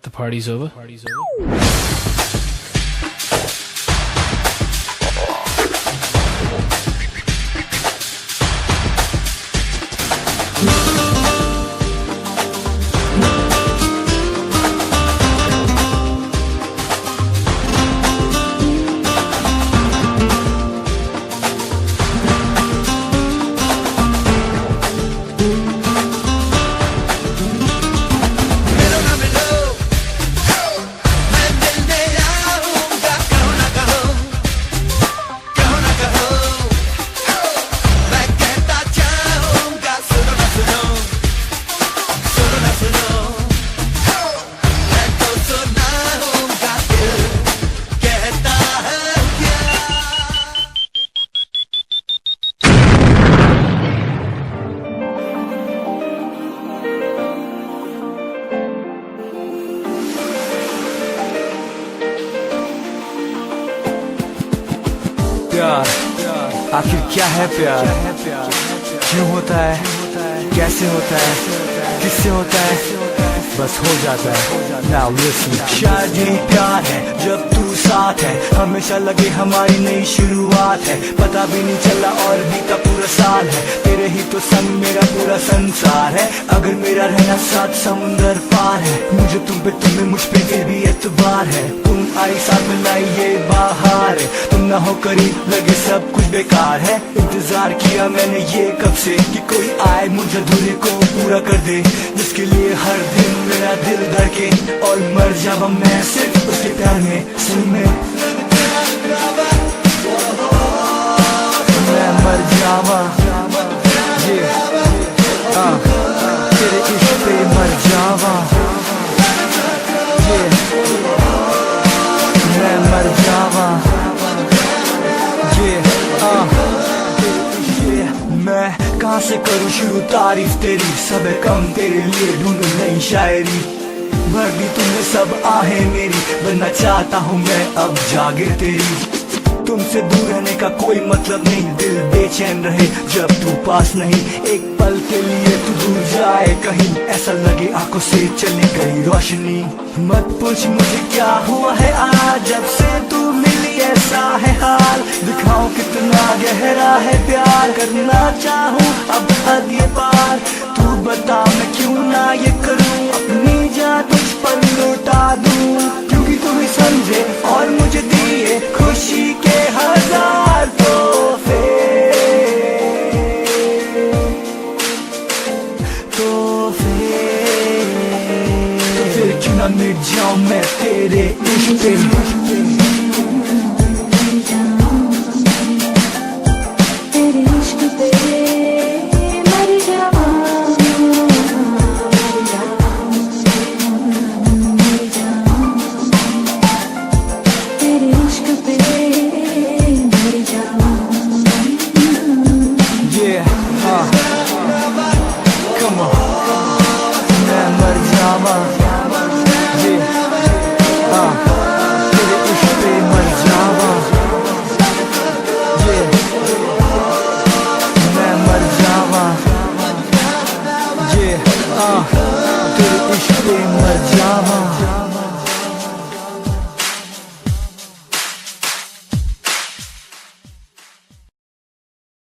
The party's over. प्यार आखिर क्या है प्यार, क्यों होता है, कैसे होता है, किससे होता है, बस हो जाता है। Now listen, शायद यही प्यार है जब तू साथ है, हमेशा लगे हमारी नई शुरुआत है, पता भी नहीं चला और बीता पूरा साल है, तेरे ही तो संग मेरा पूरा संसार है, अगर मेरा रहना साथ समुंदर पार है, मुझे तुम पे तुम्हें मुझ पे फिर भी एतबार है, तुम आई साथ में लाई ये बाहर है, तुम ना हो करीब लगे सब कुछ बेकार है, इंतजार किया मैंने ये कब से कि कोई आए मुझे अधूरे को पूरा कर दे, जिसके लिए हर दिन मेरा दिल धड़के और मर जावा मैं सिर्फ उसके प्यार में, सुन में मैं मर जावा ये तेरे इश्क पे मर जावा ये मैं मर जावा ये मैं कहाँ से करूँ शुरू तारीफ तेरी, सब है कम तेरे लिए ढूंढूं नई शायरी, भर दी तुमने सब आहे मेरी, बनना चाहता हूँ मैं अब जागे तेरी, तुमसे दूर रहने का कोई मतलब नहीं, दिल बेचैन रहे जब तू पास नहीं, एक पल के लिए तू दूर जाए कहीं, ऐसा लगे आंखों से चली गई रोशनी, मत पूछ मुझे क्या हुआ है आज जब से तू मिली, ऐसा है हाल, दिखाऊं कितना गहरा है प्यार, करना चाहूँ अब हद ये पार, तू बता मैं क्यों ना ये करूँ, अपनी जान तुझ पर लौटा दूँ, क्योंकि तू ही समझे और मुझे दिए खुशी के हजार तोहफे, तो फिर क्यों ना मिट जाऊं मैं तेरे इश्क पे।